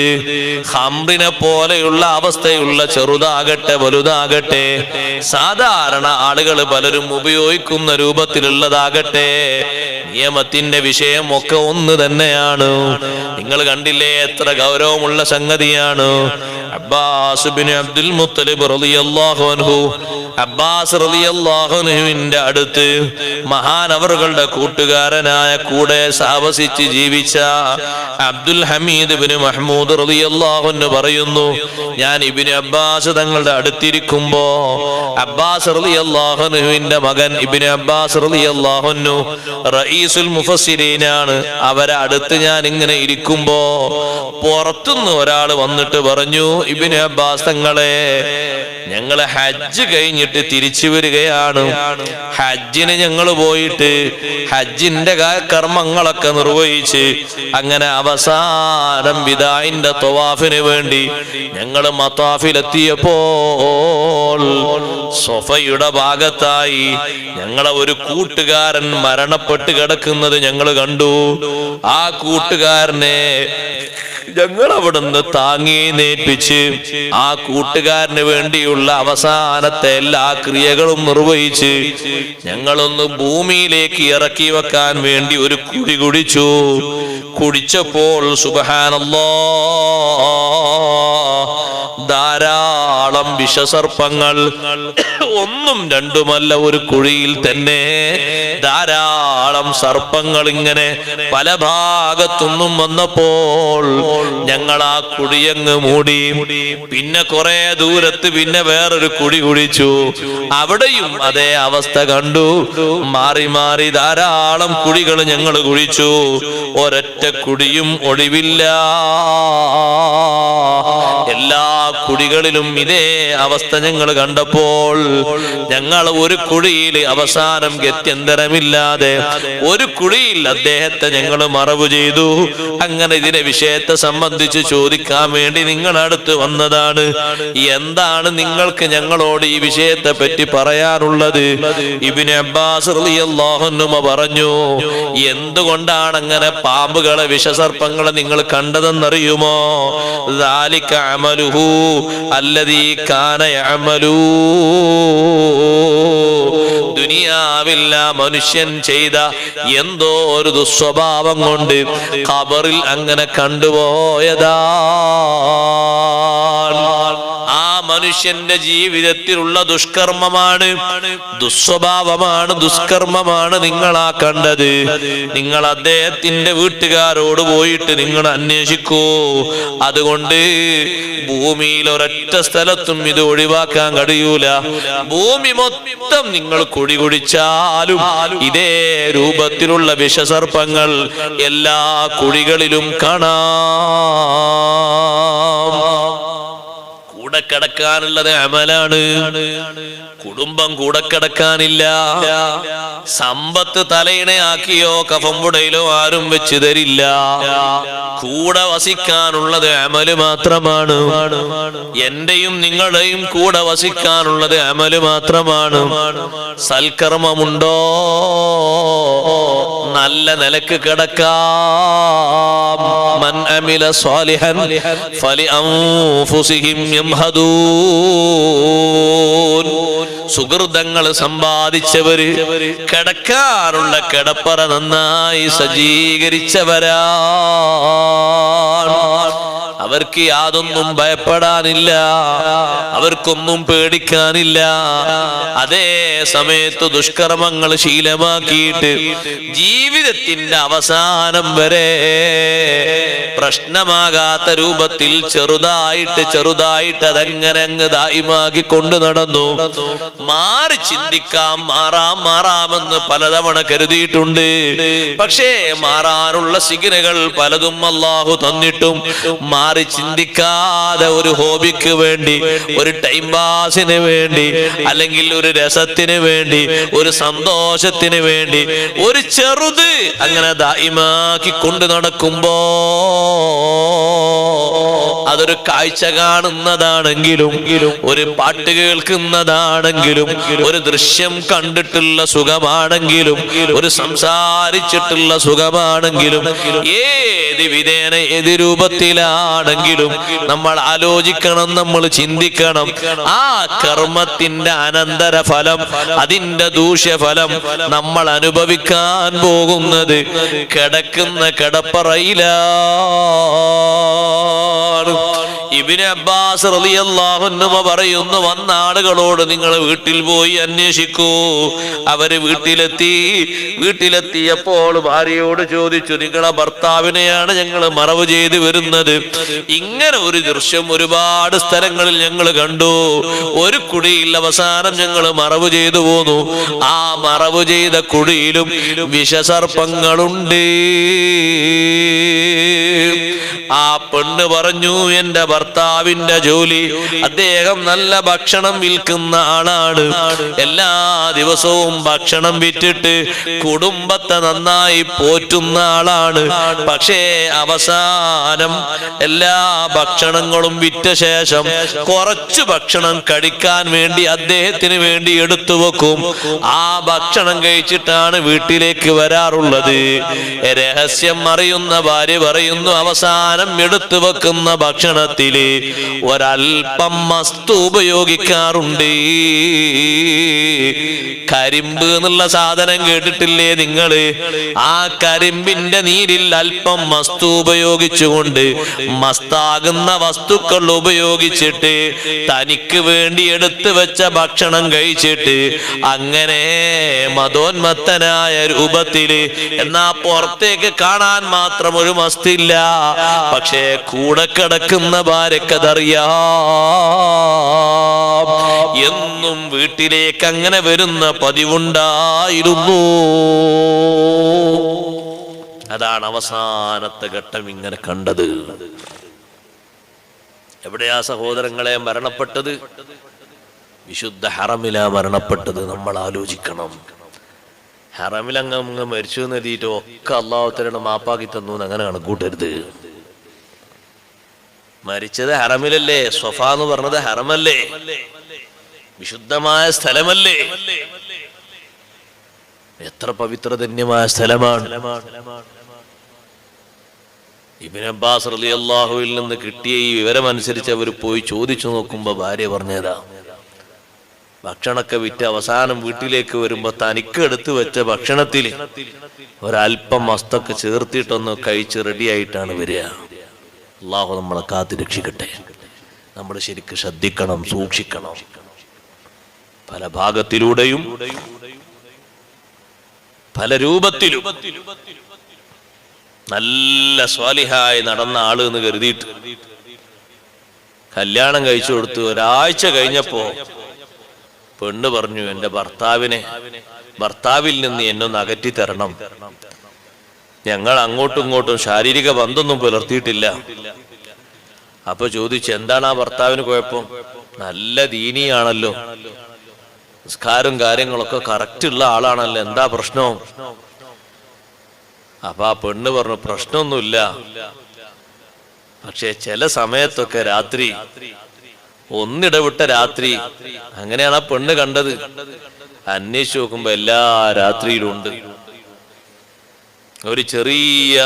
ഖംറിനെ പോലെയുള്ള അവസ്ഥയുള്ള ചെറുതാകട്ടെ വലുതാകട്ടെ, സാധാരണ ആളുകൾ പലരും ഉപയോഗിക്കുന്ന രൂപത്തിലുള്ളതാകട്ടെ, നിയമത്തിന്റെ വിഷയം ഒക്കെ ഒന്ന് തന്നെയാണ്. നിങ്ങൾ കണ്ടില്ലേ എത്ര ഗൗരവമുള്ള സംഗതിയാണ്. അബ്ബാസ് ബിൻ അബ്ദുൽ മുത്തലിബ് റളിയല്ലാഹു അൻഹു, അബ്ബാസ് റളിയല്ലാഹു അൻഹുവിന്റെ അടുത്ത് മഹാനവറുകളുടെ കൂട്ടുകാരനായ കൂടെ സാവസിച്ച് ജീവിച്ച അബ്ദുൽ ഹമീദ് ബിൻ മഹ്മൂദ് റളിയല്ലാഹു അൻഹു പറയുന്നു, ഞാൻ ഇബ്നു അബ്ബാസ് തങ്ങളുടെ അടുത്തിരിക്കുമ്പോ അബ്ബാസ് റളിയല്ലാഹു അൻഹുവിന്റെ മകൻ ഇബ്നു അബ്ബാസ് റളിയല്ലാഹു അൻഹു റഈസുൽ മുഫസ്സിരീനാണ്. അവരെ അടുത്ത് ഞാൻ ഇങ്ങനെ ഇരിക്കുമ്പോ പുറത്തുനിന്ന് ഒരാൾ വന്നിട്ട് പറഞ്ഞു, ഇബ്നു അബ്ബാസ് തങ്ങളെ, ഞങ്ങള് ഹജ്ജ് കഴിഞ്ഞിട്ട് തിരിച്ചു വരികയാണ്. ഹജ്ജിന് ഞങ്ങൾ പോയിട്ട് ഹജ്ജിന്റെ കർമ്മങ്ങളൊക്കെ നിർവഹിച്ച് അങ്ങനെ അവസാനം വിദാഇന്റെ തവാഫിന് വേണ്ടി ഞങ്ങൾ മത്താഫിലെത്തിയപ്പോൾ സൊഫയുടെ ഭാഗത്തായി ഞങ്ങളെ ഒരു കൂട്ടുകാരൻ മരണപ്പെട്ട് കിടക്കുന്നത് ഞങ്ങൾ കണ്ടു. ആ കൂട്ടുകാരനെ ഞങ്ങൾ അവിടുന്ന് താങ്ങി നേൽപ്പിച്ച് ആ കൂട്ടുകാരന് വേണ്ടിയുള്ള അവസാനത്തെ എല്ലാ ക്രിയകളും നിർവഹിച്ച് ഞങ്ങളൊന്ന് ഭൂമിയിലേക്ക് ഇറക്കി വെക്കാൻ വേണ്ടി ഒരു കുടി കുടിച്ചു. കുടിച്ചപ്പോൾ സുബ്ഹാനല്ലാഹ്, ധാരാളം വിഷസർപ്പങ്ങൾ, ഒന്നും രണ്ടുമല്ല, ഒരു കുഴിയിൽ തന്നെ ധാരാളം സർപ്പങ്ങൾ ഇങ്ങനെ പല ഭാഗത്തുനിന്നും വന്നപ്പോൾ ഞങ്ങൾ ആ കുടിയങ്ങ് മൂടി. പിന്നെ കുറെ ദൂരത്ത് പിന്നെ വേറൊരു കുടി കുടിച്ചു. അവിടെയും അതേ അവസ്ഥ കണ്ടു. മാറി മാറി ധാരാളം കുടികൾ ഞങ്ങൾ കുടിച്ചു. ഒരൊറ്റ കുടിയും ഒഴിവില്ല. എല്ലാ കുടികളിലും ഇതേ അവസ്ഥ ഞങ്ങൾ കണ്ടപ്പോൾ ഞങ്ങൾ ഒരു കുഴിയിൽ അവസാനം ഗത്യന്തരമില്ലാതെ ഒരു കുഴിയിൽ അദ്ദേഹത്തെ ഞങ്ങൾ മറവ് ചെയ്തു. അങ്ങനെ ഇതിനെ വിഷയത്തെ സംബന്ധിച്ച് ചോദിക്കാൻ വേണ്ടി നിങ്ങളടുത്ത് വന്നതാണ്. എന്താണ് നിങ്ങൾക്ക് ഞങ്ങളോട് ഈ വിഷയത്തെ പറ്റി പറയാനുള്ളത്? ഇബ്നു അബ്ബാസ് റളിയല്ലാഹു അൻഹു പറഞ്ഞു, എന്തുകൊണ്ടാണ് അങ്ങനെ പാമ്പുകളെ വിഷസർപ്പങ്ങളെ നിങ്ങൾ കണ്ടതെന്നറിയുമോ? ദാലിക അമലുഹു അല്ലദീ കാന യഅമലു. ദുനിയാവില്ല മനുഷ്യൻ ചെയ്ത എന്തോ ഒരു ദുസ്വഭാവം കൊണ്ട് ഖബറിൽ അങ്ങനെ കണ്ടുപോയതാ. ആ മനുഷ്യന്റെ ജീവിതത്തിലുള്ള ദുഷ്കർമ്മമാണ്, ദുസ്വഭാവമാണ്, ദുഷ്കർമ്മമാണ് നിങ്ങളാ കണ്ടത്. നിങ്ങൾ അദ്ദേഹത്തിന്റെ വീട്ടുകാരോട് പോയിട്ട് നിങ്ങൾ അന്വേഷിക്കൂ. അതുകൊണ്ട് ഭൂമിയിൽ ഒരൊറ്റ സ്ഥലത്തും ഇത് ഒഴിവാക്കാൻ കഴിയൂല. ഭൂമി മൊത്തം നിങ്ങൾ കുടി കുടിച്ചാലും ഇതേ രൂപത്തിലുള്ള വിഷസർപ്പങ്ങൾ എല്ലാ കുഴികളിലും കാണാം. കൂടെ കിടക്കാനുള്ളത് അമലാണ്, കുടുംബം കൂടെ കിടക്കാനില്ല. സമ്പത്ത് തലയിണയാക്കിയോ കഫംപുടയിലോ ആരും വെച്ച് തരില്ല. കൂടെ വസിക്കാനുള്ളത് അമല് മാത്രമാണ്. എന്റെയും നിങ്ങളുടെയും കൂടെ വസിക്കാനുള്ളത് അമല് മാത്രമാണ്. സൽക്കർമ്മമുണ്ടോ? നല്ല നിലക്ക് കിടക്കാം. മൻ അമില സ്വാലിഹൻ ഫലി അൻഫുസിഹിം യംഹദൂൻ. സുഹൃതങ്ങൾ സമ്പാദിച്ചവര് കിടക്കാനുള്ള കിടപ്പറ നന്നായി സജ്ജീകരിച്ചവരാണ്. അവർക്ക് യാതൊന്നും ഭയപ്പെടാനില്ല, അവർക്കൊന്നും പേടിക്കാനില്ല. അതേ സമയത്ത് ദുഷ്കർമ്മങ്ങൾ ശീലമാക്കിയിട്ട് ജീവിതത്തിന്റെ അവസാനം വരെ പ്രശ്നമാകാത്ത രൂപത്തിൽ ചെറുതായിട്ട് അതങ്ങനെ അങ്ങ് ദായിമാക്കി കൊണ്ട് നടന്നു. മാറി ചിന്തിക്കാം, മാറാമെന്ന് പലതവണ കരുതിയിട്ടുണ്ട്. പക്ഷേ മാറാനുള്ള സിഗ്നലുകൾ പലതും അല്ലാഹു തന്നിട്ടും മാറി ചിന്തിക്കാതെ ഒരു ഹോബിക്ക് വേണ്ടി, ഒരു ടൈം പാസിന് വേണ്ടി, അല്ലെങ്കിൽ ഒരു രസത്തിന് വേണ്ടി, ഒരു സന്തോഷത്തിന് വേണ്ടി ഒരു ചെറുത് അങ്ങനെ ദായിമാക്കി കൊണ്ട് നടക്കുമ്പോ അതൊരു കാഴ്ച കാണുന്നതാണെങ്കിലും, ഒരു പാട്ട് കേൾക്കുന്നതാണെങ്കിലും, ഒരു ദൃശ്യം കണ്ടിട്ടുള്ള സുഖമാണെങ്കിലും, ഒരു സംസാരിച്ചിട്ടുള്ള സുഖമാണെങ്കിലും, ഏത് വിധേന ഏത് രൂപത്തിലാണെങ്കിലും നമ്മൾ ആലോചിക്കണം, നമ്മൾ ചിന്തിക്കണം. ആ കർമ്മത്തിന്റെ അനന്തര ഫലം, അതിന്റെ ദൂഷ്യഫലം നമ്മൾ അനുഭവിക്കാൻ പോകുന്നത് കിടക്കുന്ന കിടപ്പറയിലാണ്. ഇബ്നു അബ്ബാസ് റളിയല്ലാഹു അൻഹു പറയുന്നു, വന്ന ആളുകളോട് നിങ്ങൾ വീട്ടിൽ പോയി അന്വേഷിക്കൂ. അവര് വീട്ടിലെത്തിയപ്പോൾ ഭാര്യയോട് ചോദിച്ചു, നിങ്ങളെ ഭർത്താവിനെയാണ് ഞങ്ങൾ മറവ് ചെയ്ത് വരുന്നത്. ഇങ്ങനെ ഒരു ദൃശ്യം ഒരുപാട് സ്ഥലങ്ങളിൽ ഞങ്ങൾ കണ്ടു. ഒരു കുടിയിൽ അവസാനം ഞങ്ങൾ മറവ് ചെയ്തു പോന്നു. ആ മറവ് ചെയ്ത കുടിയിലും വിഷസർപ്പങ്ങളുണ്ട്. ആ പെണ്ണ് പറഞ്ഞു, എന്റെ ഭർത്താവിന്റെ ജോലി, അദ്ദേഹം നല്ല ഭക്ഷണം വിൽക്കുന്ന ആളാണ്. എല്ലാ ദിവസവും ഭക്ഷണം വിറ്റിട്ട് കുടുംബത്തെ നന്നായി പോറ്റുന്ന ആളാണ്. പക്ഷേ അവസാനം എല്ലാ ഭക്ഷണങ്ങളും വിറ്റ ശേഷം കുറച്ച് ഭക്ഷണം കഴിക്കാൻ വേണ്ടി അദ്ദേഹത്തിന് വേണ്ടി എടുത്തു വെക്കും. ആ ഭക്ഷണം കഴിച്ചിട്ടാണ് വീട്ടിലേക്ക് വരാറുള്ളത്. രഹസ്യം അറിയുന്ന ഭാര്യ പറയുന്നു, അവസാനം എടുത്തു വെക്കുന്ന ഭക്ഷണത്തില് ഒരൽപ്പം മസ്തു ഉപയോഗിക്കാറുണ്ട്. കരിമ്പ് എന്നുള്ള സാധനം കേട്ടിട്ടില്ലേ നിങ്ങള്? ആ കരിമ്പിന്റെ നീരിൽ അല്പം മസ്തു ഉപയോഗിച്ചുകൊണ്ട് മസ്താകുന്ന വസ്തുക്കൾ ഉപയോഗിച്ചിട്ട് തനിക്ക് വേണ്ടി എടുത്തു വെച്ച ഭക്ഷണം കഴിച്ചിട്ട് അങ്ങനെ മതോന്മത്തനായ രൂപത്തില്, എന്നാ പുറത്തേക്ക് കാണാൻ മാത്രം ഒരു മസ്തില്ല, പക്ഷേ കൂടെ കിടക്കുന്ന ഭാര്യക്കതറിയാം. എന്നും വീട്ടിലേക്ക് അങ്ങനെ വരുന്ന പതിവുണ്ടായിരുന്നു. അതാണ് അവസാനത്തെ ഘട്ടം ഇങ്ങനെ കണ്ടത്. എവിടെയാ സഹോദരങ്ങളെ മരണപ്പെട്ടത്? വിശുദ്ധ ഹറമിലാ മരണപ്പെട്ടത്. നമ്മൾ ആലോചിക്കണം. ഹറമിലങ്ങ് മരിച്ചു എന്നെഴുതിയിട്ട് ഒക്കെ അള്ളാഹു തആല മാപ്പാക്കി തന്നു അങ്ങനെ കണക്കൂട്ടരുത്. മരിച്ചത് ഹറമിലല്ലേ? സ്വഫ എന്ന് പറഞ്ഞത് ഹറമല്ലേ? വിശുദ്ധമായ സ്ഥലമല്ലേ? എത്ര പവിത്രധന്യമായ സ്ഥലമാണ്. ഇബ്നു അബ്ബാസ് റളിയല്ലാഹുവിൽ നിന്ന് കിട്ടിയ ഈ വിവരമനുസരിച്ച് അവർ പോയി ചോദിച്ചു നോക്കുമ്പോ ഭാര്യ പറഞ്ഞതാ, ഭക്ഷണമൊക്കെ വിറ്റ് അവസാനം വീട്ടിലേക്ക് വരുമ്പോ തനിക്ക് എടുത്തു വെച്ച ഭക്ഷണത്തിൽ ഒരൽപ്പം മസ്തൊക്കെ ചേർത്തിട്ടൊന്ന് കഴിച്ച് റെഡിയായിട്ടാണ് വരിക. അള്ളാഹു നമ്മളെ കാത്ത് രക്ഷിക്കട്ടെ. നമ്മൾ ശരിക്ക് ശ്രദ്ധിക്കണം, സൂക്ഷിക്കണം. പല ഭാഗത്തിലൂടെയും പല രൂപത്തിലും നല്ല സ്വാലിഹായി നടന്ന ആള് എന്ന് കരുതിയിട്ട് കല്യാണം കഴിച്ചു കൊടുത്തു. ഒരാഴ്ച കഴിഞ്ഞപ്പോ പെണ്ണ് പറഞ്ഞു, എന്റെ ഭർത്താവിൽ നിന്ന് എന്നൊന്ന് അകറ്റി തരണം. ഞങ്ങൾ അങ്ങോട്ടും ഇങ്ങോട്ടും ശാരീരിക ബന്ധമൊന്നും പുലർത്തിയിട്ടില്ല. അപ്പൊ ചോദിച്ചു, എന്താണ് ആ ഭർത്താവിന് കുഴപ്പം? നല്ല ദീനിയാണല്ലോ, നിസ്കാരം കാര്യങ്ങളൊക്കെ കറക്റ്റ് ഉള്ള ആളാണല്ലോ, എന്താ പ്രശ്നം? അപ്പൊ ആ പെണ്ണ് പറഞ്ഞു, പ്രശ്നമൊന്നുമില്ല, പക്ഷെ ചില സമയത്തൊക്കെ രാത്രി, ഒന്നിടവിട്ട രാത്രി, അങ്ങനെയാണ് ആ പെണ്ണ് കണ്ടത്. അന്വേഷിച്ചു നോക്കുമ്പോ എല്ലാ രാത്രിയിലും ഉണ്ട്. ഒരു ചെറിയ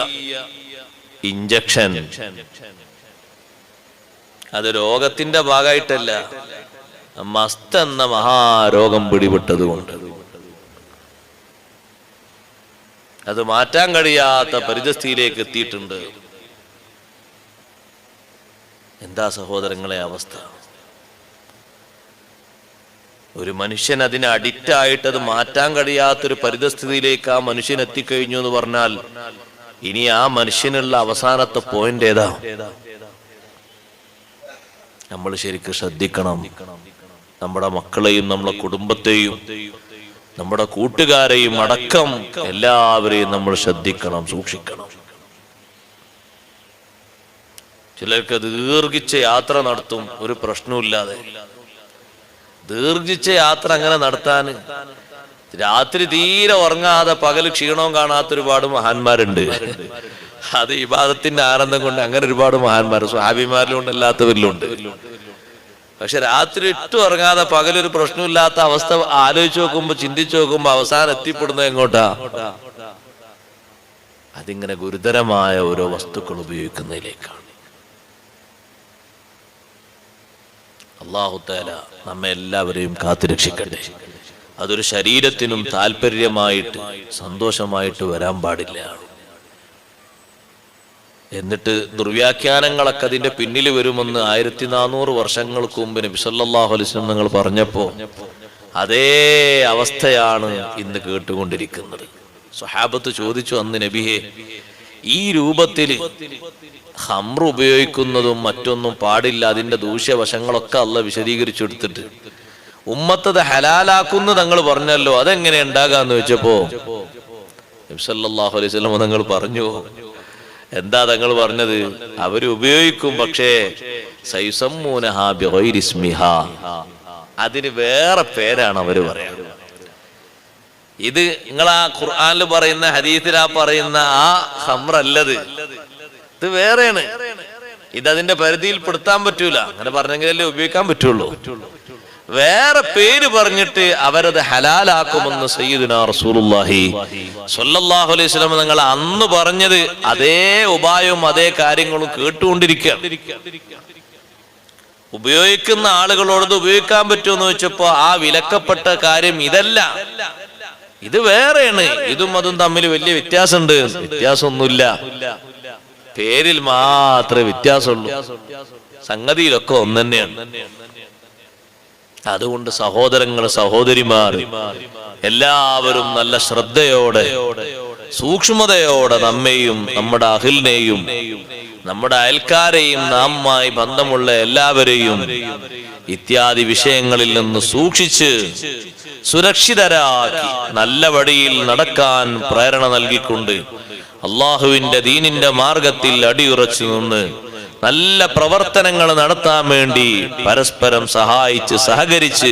ഇഞ്ചക്ഷൻ, അത് രോഗത്തിന്റെ ഭാഗമായിട്ടല്ല, മസ്ത് എന്ന മഹാരോഗം പിടിപെട്ടതുകൊണ്ട് അത് മാറ്റാൻ കഴിയാത്ത പരിതസ്ഥിതിയിലേക്ക് എത്തിയിട്ടുണ്ട്. എന്താ സഹോദരങ്ങളെ അവസ്ഥ? ഒരു മനുഷ്യൻ അതിന് അഡിക്റ്റ് ആയിട്ട് അത് മാറ്റാൻ കഴിയാത്തൊരു പരിതസ്ഥിതിയിലേക്ക് ആ മനുഷ്യൻ എത്തിക്കഴിഞ്ഞു എന്ന് പറഞ്ഞാൽ ഇനി ആ മനുഷ്യനുള്ള അവസാനത്തെ പോയിന്റ് ഏതാ? നമ്മൾ ശരിക്കും ശ്രദ്ധിക്കണം. നമ്മുടെ മക്കളെയും നമ്മുടെ കുടുംബത്തെയും നമ്മുടെ കൂട്ടുകാരെയും അടക്കം എല്ലാവരെയും നമ്മൾ ശ്രദ്ധിക്കണം, സൂക്ഷിക്കണം. ചിലർക്ക് ദീർഘിച്ച യാത്ര നടത്തും, ഒരു പ്രശ്നമില്ലാതെ. ദീർഘിച്ച യാത്ര അങ്ങനെ നടത്താൻ രാത്രി തീരെ ഉറങ്ങാതെ പകല് ക്ഷീണവും കാണാത്ത ഒരുപാട് മഹാന്മാരുണ്ട്. അത് ഇബാദത്തിന്റെ ആനന്ദം കൊണ്ട് അങ്ങനെ ഒരുപാട് മഹാന്മാർ സ്വഹാബിമാരിലുണ്ട്, അല്ലാത്തവരിലുണ്ട്. പക്ഷെ രാത്രി ഇട്ടും ഉറങ്ങാതെ പകലൊരു പ്രശ്നമില്ലാത്ത അവസ്ഥ ആലോചിച്ച് നോക്കുമ്പോ, ചിന്തിച്ചു നോക്കുമ്പോ അവസാനം എത്തിപ്പെടുന്നത് എങ്ങോട്ടാ? അതിങ്ങനെ ഗുരുതരമായ ഓരോ വസ്തുക്കൾ ഉപയോഗിക്കുന്നതിലേക്കാണ്. അല്ലാഹു തആല നമ്മെ എല്ലാവരെയും കാത്തുരക്ഷിക്കട്ടെ. അതൊരു ശരീരത്തിനും താല്പര്യമായിട്ട് സന്തോഷമായിട്ട് വരാൻ പാടില്ല. എന്നിട്ട് ദുർവ്യാഖ്യാനങ്ങളൊക്കെ അതിന്റെ പിന്നിൽ വരുമെന്ന് 1400 വർഷങ്ങൾക്ക് മുമ്പ് നബി സല്ലല്ലാഹു അലൈഹി വസല്ലം നിങ്ങൾ പറഞ്ഞപ്പോ അതേ അവസ്ഥയാണ് ഇന്ന് കേട്ടുകൊണ്ടിരിക്കുന്നത്. സ്വഹാബത്ത് ചോദിച്ചു അന്ന്, നബിയെ, ഈ രൂപത്തിൽ ഖംർ ഉപയോഗിക്കുന്നതും മറ്റൊന്നും പാടില്ല, അതിന്റെ ദൂഷ്യവശങ്ങളൊക്കെ അള്ളാഹ് വിശദീകരിച്ചെടുത്തിട്ട് ഉമ്മത്തത് ഹലാലാക്കുന്നു തങ്ങൾ പറഞ്ഞല്ലോ, അതെങ്ങനെ ഉണ്ടാകാന്ന് വെച്ചപ്പോ നബി സല്ലല്ലാഹു അലൈഹി വസല്ലം തങ്ങൾ പറഞ്ഞു, എന്താ തങ്ങൾ പറഞ്ഞത്? അവര് ഉപയോഗിക്കും, പക്ഷേ സൈസമ്മൂനഹാ ബിഗൈരി ഇസ്മിഹാ, അതിന് വേറെ പേരാണ് അവര് പറയാ. ഇത് നിങ്ങൾ ആ ഖുർആനിൽ പറയുന്ന, ഹദീസിലാ പറയുന്ന ആ ഖംറല്ലത്, ഇത് വേറെയാണ്. ഇതതിന്റെ പരിധിയിൽ പെടുത്താൻ പറ്റൂല. അങ്ങനെ പറഞ്ഞെങ്കിലല്ലേ ഉപയോഗിക്കാൻ പറ്റുള്ളൂ. വേറെ പേര് പറഞ്ഞിട്ട് അവരത് ഹലാലാക്കുമെന്ന് സയ്യിദുനാ റസൂലുള്ളാഹി സ്വല്ലല്ലാഹു അലൈഹി വസല്ലം നിങ്ങൾ അന്ന് പറഞ്ഞത് അതേ ഉപായവും അതേ കാര്യങ്ങളും കേട്ടുകൊണ്ടിരിക്കുക. ഉപയോഗിക്കുന്ന ആളുകളോട് ഉപയോഗിക്കാൻ പറ്റുമെന്ന് വെച്ചപ്പോ ആ വിലക്കപ്പെട്ട കാര്യം ഇതല്ല, ഇത് വേറെയാണ്. ഇതും അതും തമ്മിൽ വലിയ വ്യത്യാസമുണ്ട്. വ്യത്യാസമൊന്നുമില്ല, പേരിൽ മാത്രമേ വ്യത്യാസമുള്ളൂ, സംഗതിയിലൊക്കെ ഒന്ന് തന്നെയാണ്. അതുകൊണ്ട് സഹോദരങ്ങൾ, സഹോദരിമാർ എല്ലാവരും നല്ല ശ്രദ്ധയോടെ സൂക്ഷ്മതയോടെ നമ്മെയും നമ്മുടെ അഹിലിനെയും നമ്മുടെ അയൽക്കാരെയും നാമുമായി ബന്ധമുള്ള എല്ലാവരെയും ഇത്യാദി വിഷയങ്ങളിൽ നിന്ന് സൂക്ഷിച്ച് സുരക്ഷിതരാക്കി നല്ല വഴിയിൽ നടക്കാൻ പ്രേരണ നൽകിക്കൊണ്ട് അള്ളാഹുവിന്റെ ദീനിന്റെ മാർഗത്തിൽ അടിയുറച്ചു നിന്ന് നല്ല പ്രവർത്തനങ്ങൾ നടത്താൻ വേണ്ടി പരസ്പരം സഹായിച്ച് സഹകരിച്ച്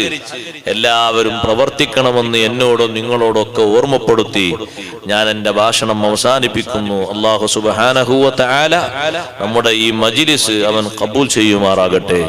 എല്ലാവരും പ്രവർത്തിക്കണമെന്ന് എന്നോടും നിങ്ങളോടൊക്കെ ഓർമ്മപ്പെടുത്തി ഞാൻ എൻ്റെ ഭാഷണം അവസാനിപ്പിക്കുന്നു. അല്ലാഹു സുബ്ഹാനഹു വ തആല നമ്മുടെ ഈ മജ്ലിസ് അവൻ ഖബൂൽ ചെയ്യുമാറാകട്ടെ.